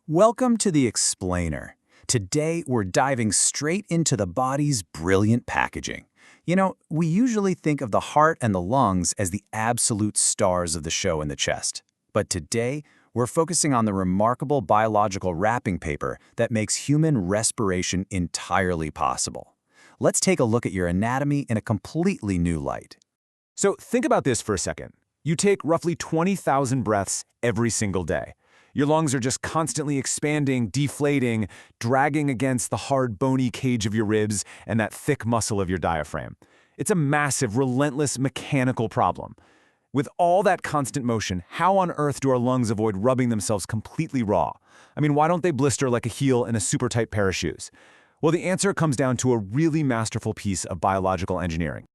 Welcome to The Explainer. Today, we're diving straight into the body's brilliant packaging. We usually think of the heart and the lungs as the absolute stars of the show in the chest. But today, we're focusing on the remarkable biological wrapping paper that makes human respiration entirely possible. Let's take a look at your anatomy in a completely new light. So think about this for a second. You take roughly 20,000 breaths every single day. Your lungs are just constantly expanding, deflating, dragging against the hard, bony cage of your ribs and that thick muscle of your diaphragm. It's a massive, relentless, mechanical problem. With all that constant motion, how on earth do our lungs avoid rubbing themselves completely raw? Why don't they blister like a heel in a super tight pair of shoes? Well, the answer comes down to a really masterful piece of biological engineering.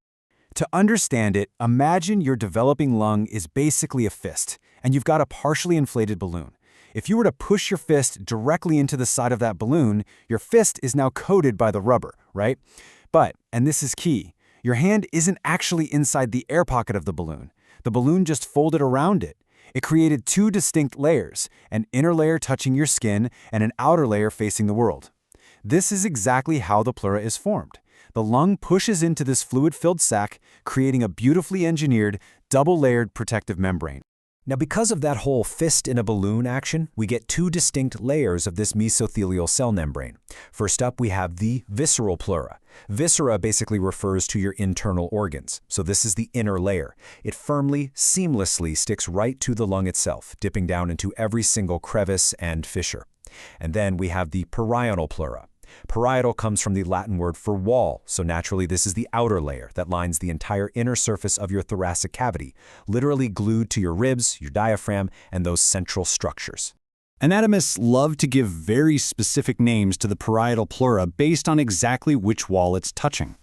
To understand it, imagine your developing lung is basically a fist, and you've got a partially inflated balloon. If you were to push your fist directly into the side of that balloon, your fist is now coated by the rubber, right? But, and this is key, your hand isn't actually inside the air pocket of the balloon. The balloon just folded around it. It created two distinct layers, an inner layer touching your skin and an outer layer facing the world. This is exactly how the pleura is formed. The lung pushes into this fluid-filled sac, creating a beautifully engineered, double-layered protective membrane. Now, because of that whole fist in a balloon action, we get two distinct layers of this mesothelial cell membrane. First up, we have the visceral pleura. Viscera basically refers to your internal organs, so this is the inner layer. It firmly, seamlessly sticks right to the lung itself, dipping down into every single crevice and fissure. And then we have the parietal pleura. Parietal comes from the Latin word for wall, so naturally this is the outer layer that lines the entire inner surface of your thoracic cavity, literally glued to your ribs, your diaphragm, and those central structures. Anatomists love to give very specific names to the parietal pleura based on exactly which wall it's touching.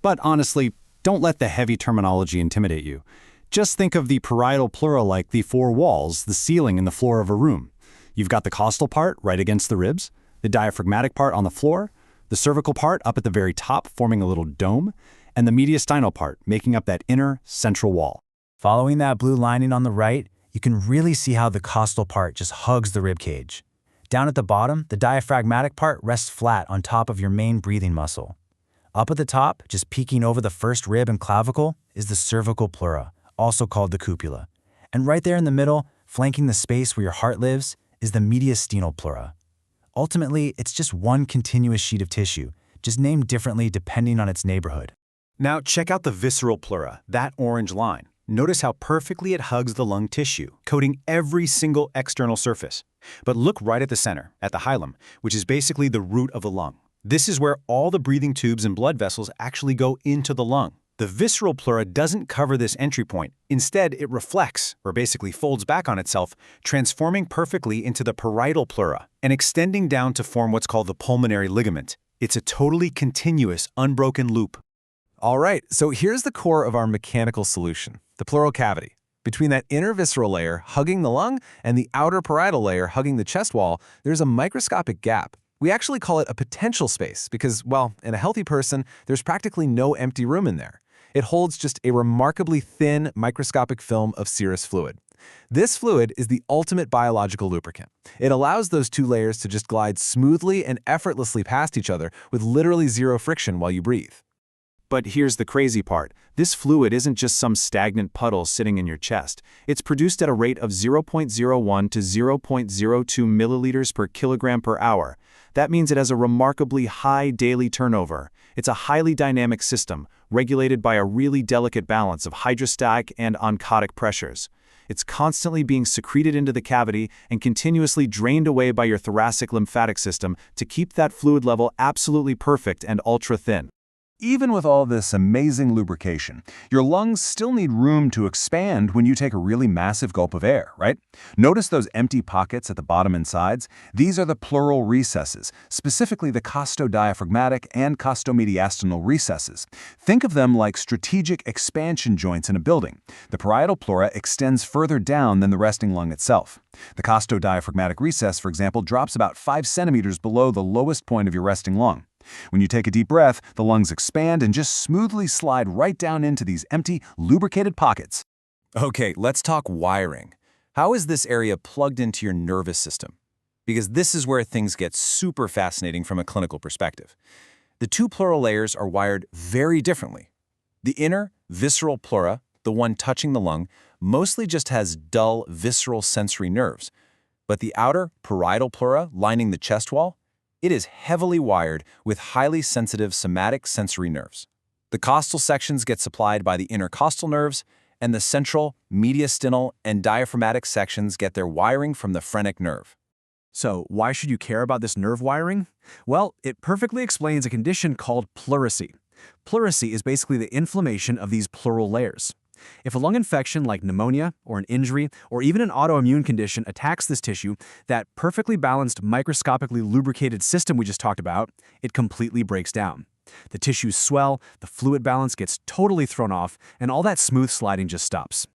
But honestly, don't let the heavy terminology intimidate you. Just think of the parietal pleura like the four walls, the ceiling, and the floor of a room. You've got the costal part right against the ribs, the diaphragmatic part on the floor, the cervical part up at the very top forming a little dome, and the mediastinal part making up that inner central wall. Following that blue lining on the right, you can really see how the costal part just hugs the rib cage. Down at the bottom, the diaphragmatic part rests flat on top of your main breathing muscle. Up at the top, just peeking over the first rib and clavicle, is the cervical pleura, also called the cupula. And right there in the middle, flanking the space where your heart lives, is the mediastinal pleura. Ultimately, it's just one continuous sheet of tissue, just named differently depending on its neighborhood. Now check out the visceral pleura, that orange line. Notice how perfectly it hugs the lung tissue, coating every single external surface. But look right at the center, at the hilum, which is basically the root of the lung. This is where all the breathing tubes and blood vessels actually go into the lung. The visceral pleura doesn't cover this entry point. Instead, it reflects, or basically folds back on itself, transforming perfectly into the parietal pleura and extending down to form what's called the pulmonary ligament. It's a totally continuous, unbroken loop. All right, so here's the core of our mechanical solution, the pleural cavity. Between that inner visceral layer hugging the lung and the outer parietal layer hugging the chest wall, there's a microscopic gap. We actually call it a potential space because, well, in a healthy person, there's practically no empty room in there. It holds just a remarkably thin microscopic film of serous fluid. This fluid is the ultimate biological lubricant. It allows those two layers to just glide smoothly and effortlessly past each other with literally zero friction while you breathe. But here's the crazy part. This fluid isn't just some stagnant puddle sitting in your chest. It's produced at a rate of 0.01 to 0.02 milliliters per kilogram per hour. That means it has a remarkably high daily turnover. It's a highly dynamic system, regulated by a really delicate balance of hydrostatic and oncotic pressures. It's constantly being secreted into the cavity and continuously drained away by your thoracic lymphatic system to keep that fluid level absolutely perfect and ultra-thin. Even with all this amazing lubrication, your lungs still need room to expand when you take a really massive gulp of air, right? Notice those empty pockets at the bottom and sides? These are the pleural recesses, specifically the costodiaphragmatic and costomediastinal recesses. Think of them like strategic expansion joints in a building. The parietal pleura extends further down than the resting lung itself. The costodiaphragmatic recess, for example, drops about 5 centimeters below the lowest point of your resting lung. When you take a deep breath, the lungs expand and just smoothly slide right down into these empty, lubricated pockets. Okay, let's talk wiring. How is this area plugged into your nervous system? because this is where things get super fascinating from a clinical perspective. The two pleural layers are wired very differently. The inner, visceral pleura, the one touching the lung, mostly just has dull, visceral sensory nerves. But the outer, parietal pleura lining the chest wall, it is heavily wired with highly sensitive somatic sensory nerves. The costal sections get supplied by the intercostal nerves, and the central, mediastinal, and diaphragmatic sections get their wiring from the phrenic nerve. So, why should you care about this nerve wiring? Well, it perfectly explains a condition called pleurisy. Pleurisy is basically the inflammation of these pleural layers. If a lung infection like pneumonia, or an injury, or even an autoimmune condition attacks this tissue, that perfectly balanced, microscopically lubricated system we just talked about, it completely breaks down. The tissues swell, the fluid balance gets totally thrown off, and all that smooth sliding just stops.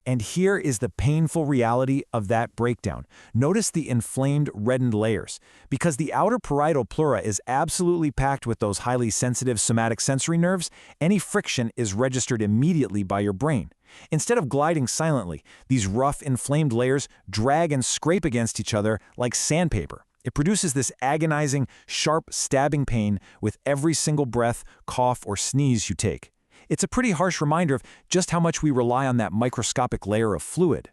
And here is the painful reality of that breakdown. Notice the inflamed, reddened layers. Because the outer parietal pleura is absolutely packed with those highly sensitive somatic sensory nerves, any friction is registered immediately by your brain. Instead of gliding silently, these rough, inflamed layers drag and scrape against each other like sandpaper. It produces this agonizing, sharp, stabbing pain with every single breath, cough, or sneeze you take. It's a pretty harsh reminder of just how much we rely on that microscopic layer of fluid.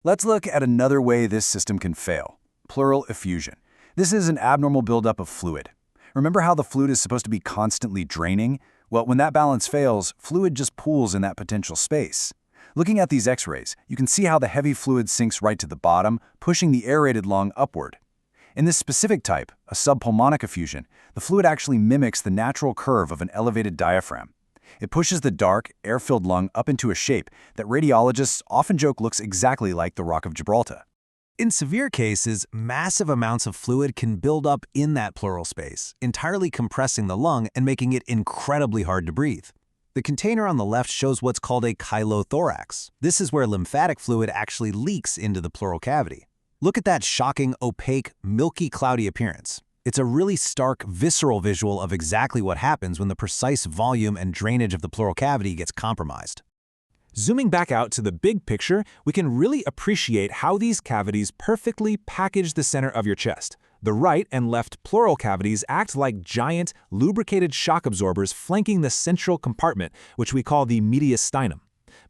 Let's look at another way this system can fail: pleural effusion. This is an abnormal buildup of fluid. Remember how the fluid is supposed to be constantly draining? Well, when that balance fails, fluid just pools in that potential space. Looking at these X-rays, you can see how the heavy fluid sinks right to the bottom, pushing the aerated lung upward. In this specific type, a subpulmonic effusion, the fluid actually mimics the natural curve of an elevated diaphragm. It pushes the dark, air-filled lung up into a shape that radiologists often joke looks exactly like the Rock of Gibraltar. In severe cases, massive amounts of fluid can build up in that pleural space, entirely compressing the lung and making it incredibly hard to breathe. The container on the left shows what's called a chylothorax. This is where lymphatic fluid actually leaks into the pleural cavity. Look at that shocking, opaque, milky, cloudy appearance. It's a really stark, visceral visual of exactly what happens when the precise volume and drainage of the pleural cavity gets compromised. Zooming back out to the big picture, we can really appreciate how these cavities perfectly package the center of your chest. The right and left pleural cavities act like giant, lubricated shock absorbers flanking the central compartment, which we call the mediastinum.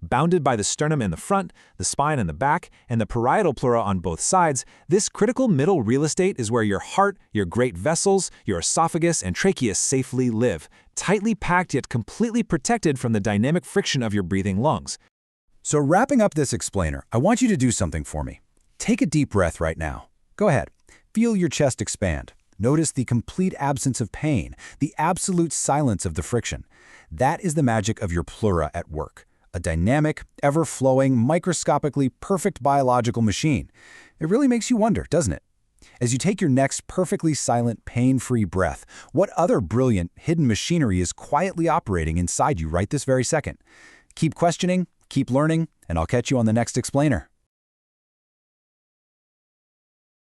Bounded by the sternum in the front, the spine in the back, and the parietal pleura on both sides, this critical middle real estate is where your heart, your great vessels, your esophagus, and trachea safely live, tightly packed yet completely protected from the dynamic friction of your breathing lungs. So wrapping up this explainer, I want you to do something for me. Take a deep breath right now. Go ahead. Feel your chest expand. Notice the complete absence of pain, the absolute silence of the friction. That is the magic of your pleura at work. A dynamic, ever-flowing, microscopically perfect biological machine. It really makes you wonder, doesn't it? As you take your next perfectly silent, pain-free breath, what other brilliant, hidden machinery is quietly operating inside you right this very second? Keep questioning, keep learning, and I'll catch you on the next explainer.